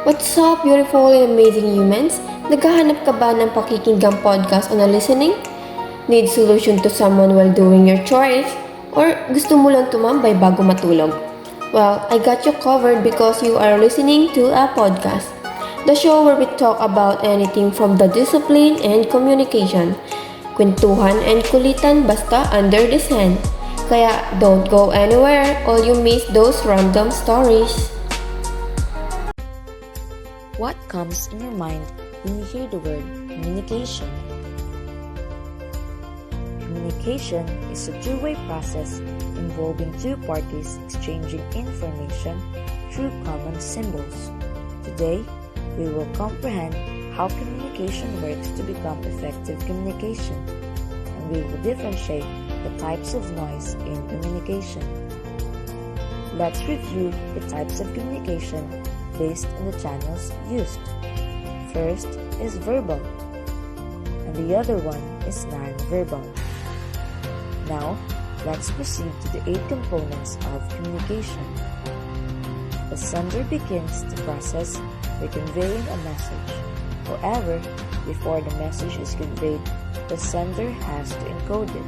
What's up, beautiful and amazing humans? Naghahanap ka ba ng pakikinggang podcast o na listening? Need solution to someone while doing your chores? Or gusto mo lang tumambay bago matulog? Well, I got you covered because you are listening to a podcast. The show where we talk about anything from the discipline and communication. Kwentuhan and kulitan basta under the sun. Kaya don't go anywhere or you miss those random stories. What comes in your mind when you hear the word communication? Communication is a two-way process involving two parties exchanging information through common symbols. Today, we will comprehend how communication works to become effective communication, and we will differentiate the types of noise in communication. Let's review the types of communication based on the channels used. First is verbal, and the other one is non-verbal. Now, let's proceed to the 8 components of communication. The sender begins the process by conveying a message. However, before the message is conveyed, the sender has to encode it.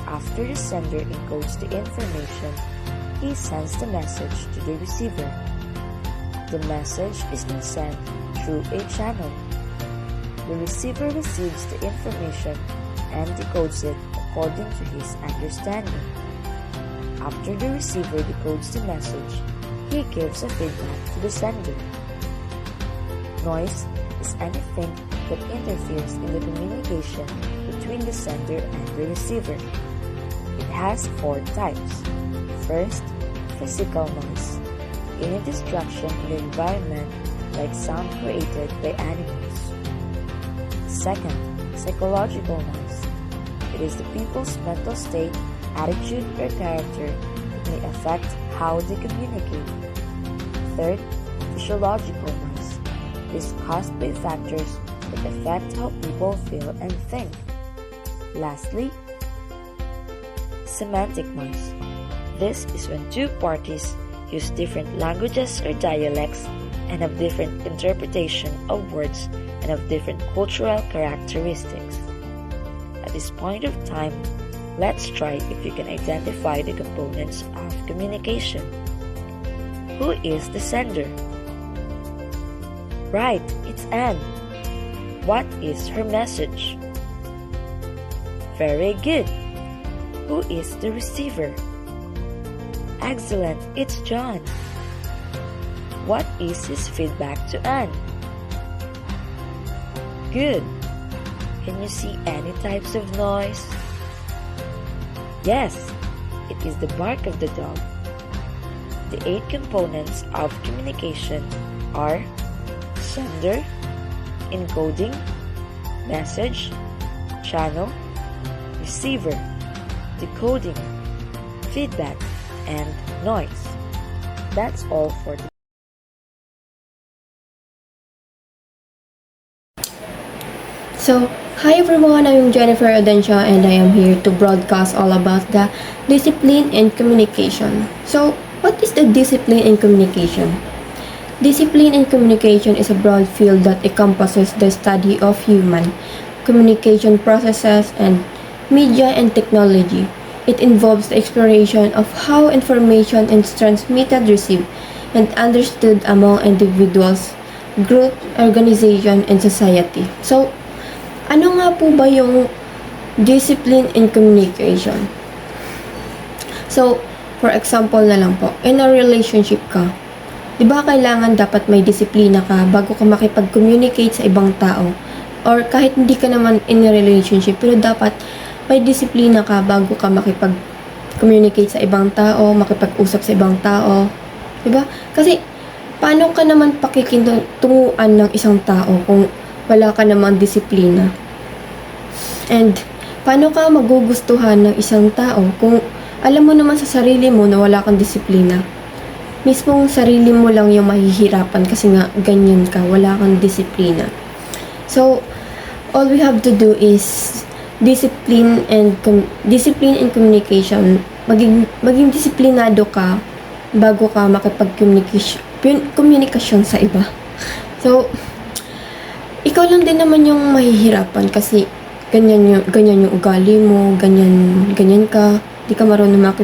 After the sender encodes the information, he sends the message to the receiver. The message is then sent through a channel. The receiver receives the information and decodes it according to his understanding. After the receiver decodes the message, he gives a feedback to the sender. Noise is anything that interferes in the communication between the sender and the receiver. It has 4 types. First, physical noise. Any distraction in the environment like sound created by animals. Second, psychological noise. It is the people's mental state, attitude, or character that may affect how they communicate. Third, physiological noise. It is caused by factors that affect how people feel and think. Lastly, semantic noise. This is when two parties use different languages or dialects and have different interpretation of words and have different cultural characteristics. At this point of time, let's try if you can identify the components of communication. Who is the sender? Right, it's Anne. What is her message? Very good. Who is the receiver? Excellent, it's John. What is his feedback to Anne? Good. Can you see any types of noise? Yes, it is the bark of the dog. The 8 components of communication are sender, encoding, message, channel, receiver, decoding, feedback, and noise. That's all for today. So, hi everyone, I'm Jennifer Odensia and I am here to broadcast all about the discipline and communication. So, what is the discipline and communication? Discipline and communication is a broad field that encompasses the study of human communication processes and media and technology. It involves the exploration of how information is transmitted, received, and understood among individuals, groups, organizations, and society. So, ano nga po ba yung discipline in communication? So, for example na lang po, in a relationship ka, di ba kailangan dapat may disiplina ka bago ka makipag-communicate sa ibang tao? Or kahit hindi ka naman in a relationship, pero dapat may disiplina ka bago ka makipag-communicate sa ibang tao, makipag-usap sa ibang tao. Diba? Kasi, paano ka naman pakikitunguan ng isang tao kung wala ka namang disiplina? And, paano ka magugustuhan ng isang tao kung alam mo naman sa sarili mo na wala kang disiplina? Mismong sarili mo lang yung mahihirapan kasi nga ganyan ka, wala kang disiplina. So, all we have to do is discipline and communication. Maging disiplinado ka bago ka makipag-communication komunikasyon sa iba. So, ikaw lang din naman yung mahihirapan kasi ganyan yung ugali mo, ganyan ka, di ka marunong mag,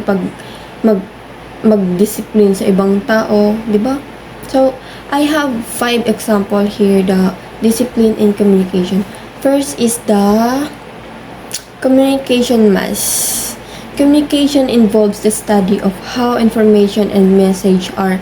mag-discipline sa ibang tao, di ba? So, I have 5 example here, the discipline in communication. First is the communication mass. Communication involves the study of how information and message are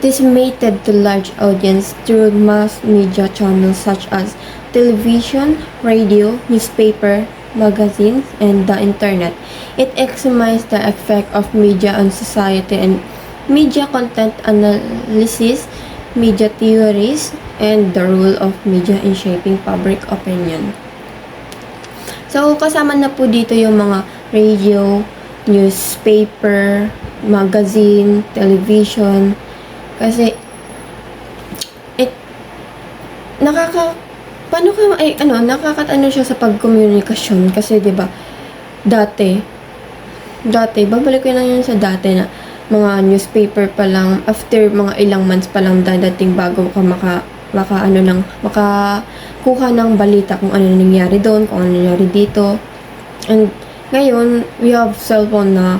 disseminated to large audience through mass media channels such as television, radio, newspaper, magazines, and the internet. It examines the effect of media on society and media content analysis, media theories, and the role of media in shaping public opinion. So, kasama na po dito yung mga radio, newspaper, magazine, television. Kasi, nakakatano siya sa pagkomunikasyon. Kasi, di ba, dati, babalik ko lang yun sa dati na mga newspaper pa lang, after mga ilang months pa lang dadating bago ka makakuha ng balita kung ano nangyari doon, kung ano nangyari dito. And ngayon, we have cellphone na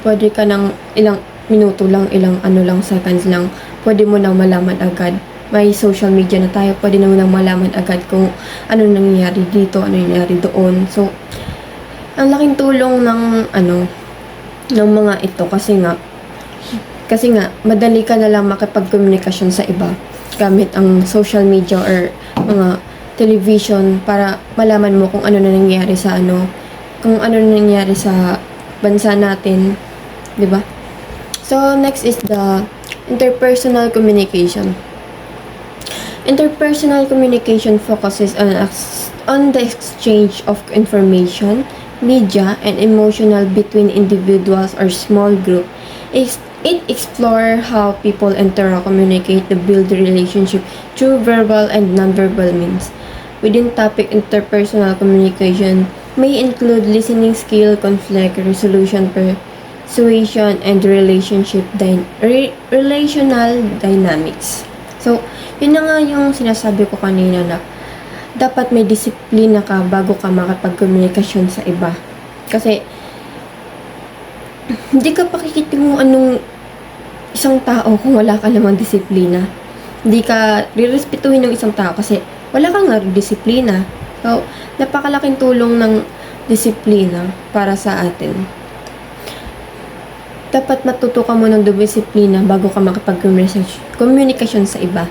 pwede ka ng ilang minuto lang, ilang seconds lang, pwede mo nang malaman agad. May social media na tayo, pwede mo nang malaman agad kung ano nangyari dito, ano nangyari doon. So, ang laking tulong ng mga ito kasi nga madali ka na lang makipagkomunikasyon sa iba gamit ang social media or mga television para malaman mo kung ano na nangyari sa bansa natin, 'di ba? So next is the interpersonal communication. Interpersonal communication focuses on the exchange of information, media, and emotional between individuals or small group. It explores how people interact, communicate, to build relationship through verbal and nonverbal means. Within topic, interpersonal communication may include listening skill, conflict resolution, persuasion, and relational dynamics. So, yun na nga yung sinasabi ko kanina na dapat may disiplina ka bago ka makapagkomunikasyon sa iba. Kasi, hindi ka pakikita mo anong isang tao kung wala ka namang disiplina. Hindi ka rirespetuhin ng isang tao kasi wala kang disiplina. So, napakalaking tulong ng disiplina para sa atin. Dapat matuto ka mo ng disiplina bago ka makapagkomunikasyon sa iba.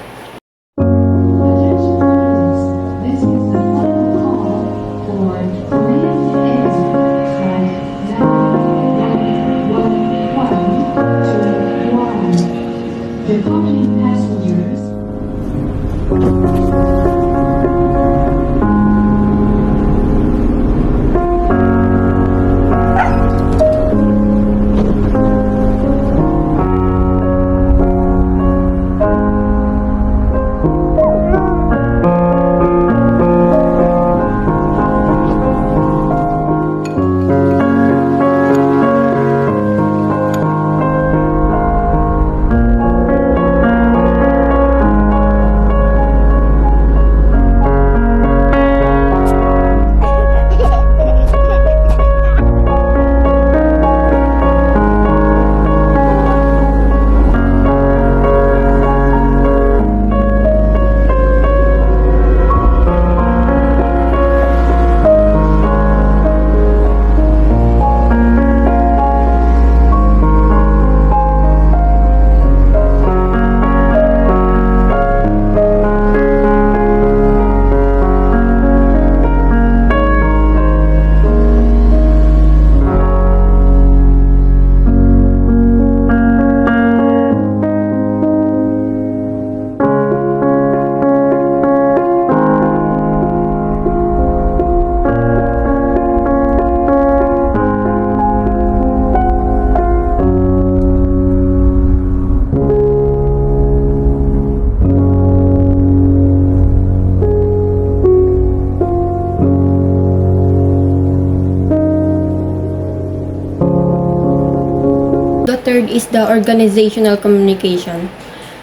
third is the organizational communication.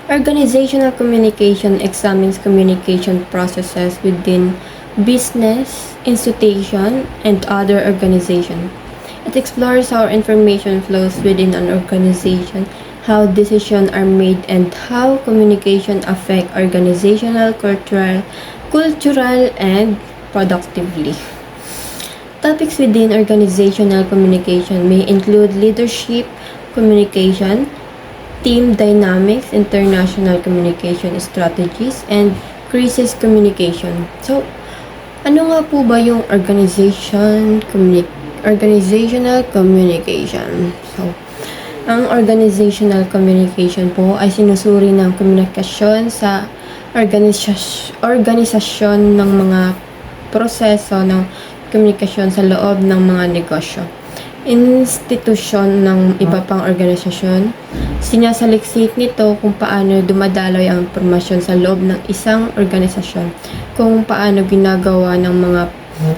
Organizational communication examines communication processes within business, institution, and other organization. It explores how information flows within an organization, how decisions are made, and how communication affect organizational, cultural, and productively. Topics within organizational communication may include leadership communication, team dynamics, international communication strategies, and crisis communication. So, ano nga po ba yung organizational communication? So, ang organizational communication po ay sinusuri ng komunikasyon sa organisasyon ng mga proseso ng komunikasyon sa loob ng mga negosyo, institusyon ng iba pang organisasyon. Sinasaliksik nito kung paano dumadaloy ang impormasyon sa loob ng isang organisasyon, kung paano ginagawa ng mga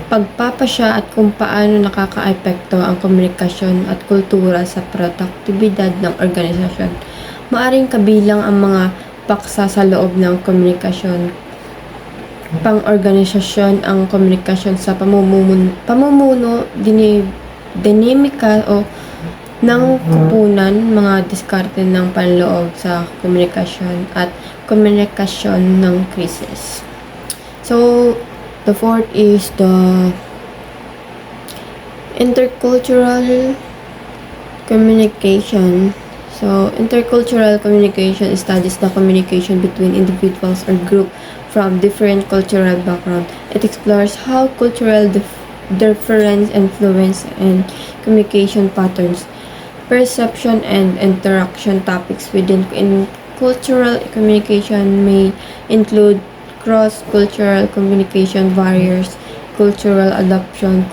pagpapasya at kung paano nakakaapekto ang komunikasyon at kultura sa produktibidad ng organisasyon. Maaring kabilang ang mga paksa sa loob ng komunikasyon pang-organisasyon, ang komunikasyon sa pamumuno, dinamika o ng kupunan, mga diskarte ng panloob sa komunikasyon at komunikasyon ng krisis. So, the fourth is the intercultural communication. So, intercultural communication studies the communication between individuals or groups from different cultural backgrounds. It explores how cultural difference influence and communication patterns, perception, and interaction. Topics within cultural communication may include cross-cultural communication barriers, cultural adoption,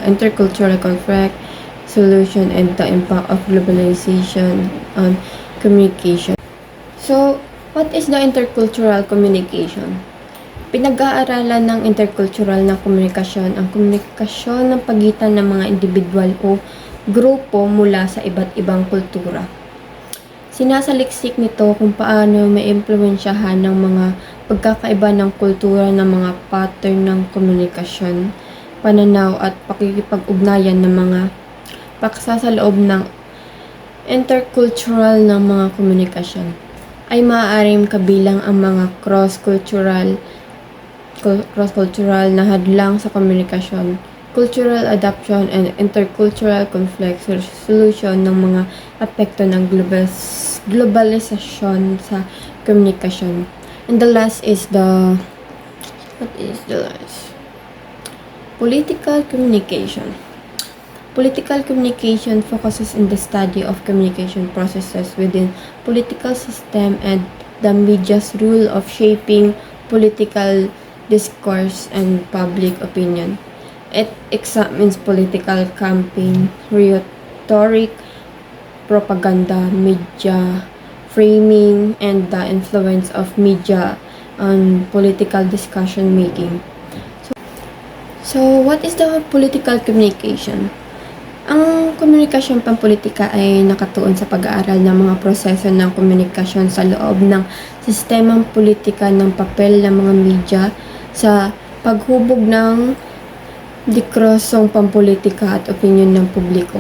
intercultural conflict solution, and the impact of globalization on communication. So, what is the intercultural communication? Pinag-aaralan ng intercultural na komunikasyon ang komunikasyon ng pagitan ng mga individual o grupo mula sa iba't ibang kultura. Sinasaliksik nito kung paano may impluwensyahan ng mga pagkakaiba ng kultura ng mga pattern ng komunikasyon, pananaw at pakikipag-ugnayan ng mga paksa sa loob ng intercultural ng mga komunikasyon. Ay maaaring kabilang ang mga cross-cultural na hadlang sa komunikasyon, cultural adoption, and intercultural conflict resolution ng mga apekto ng globalisasyon sa komunikasyon. And the last is political communication. Political communication focuses on the study of communication processes within political system and the media's role of shaping political discourse and public opinion. It examines political campaign, rhetoric, propaganda, media framing, and the influence of media on political discussion making. So what is the political communication? Ang komunikasyon pampolitika ay nakatuon sa pag-aaral ng mga proseso ng komunikasyon sa loob ng sistemang politika ng papel ng mga media sa paghubog ng diskursong pampolitika at opinyon ng publiko.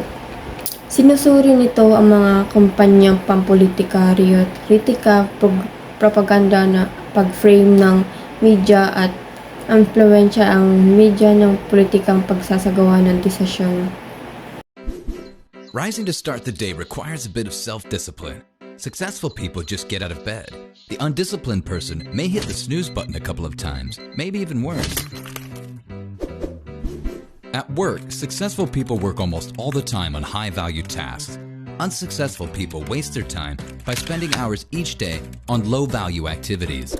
Sinusuri nito ang mga kumpanyang pampolitika, rhetoric, propaganda na pag-frame ng media at impluwensya ang media ng politikang pagsasagawa ng desisyon. Rising to start the day requires a bit of self-discipline. Successful people just get out of bed. The undisciplined person may hit the snooze button a couple of times, maybe even worse. At work, successful people work almost all the time on high-value tasks. Unsuccessful people waste their time by spending hours each day on low-value activities.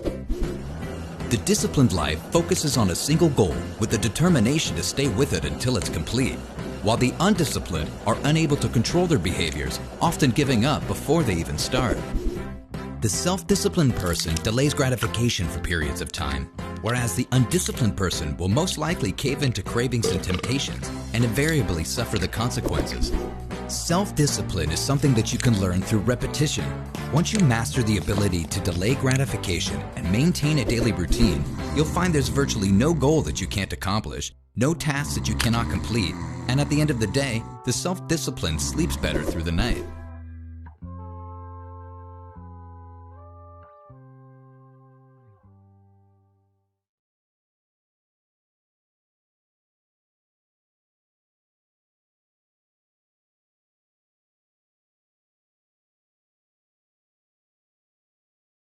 The disciplined life focuses on a single goal with the determination to stay with it until it's complete, while the undisciplined are unable to control their behaviors, often giving up before they even start. The self-disciplined person delays gratification for periods of time, whereas the undisciplined person will most likely cave into cravings and temptations and invariably suffer the consequences. Self-discipline is something that you can learn through repetition. Once you master the ability to delay gratification and maintain a daily routine, you'll find there's virtually no goal that you can't accomplish, no task that you cannot complete, and at the end of the day, the self-discipline sleeps better through the night.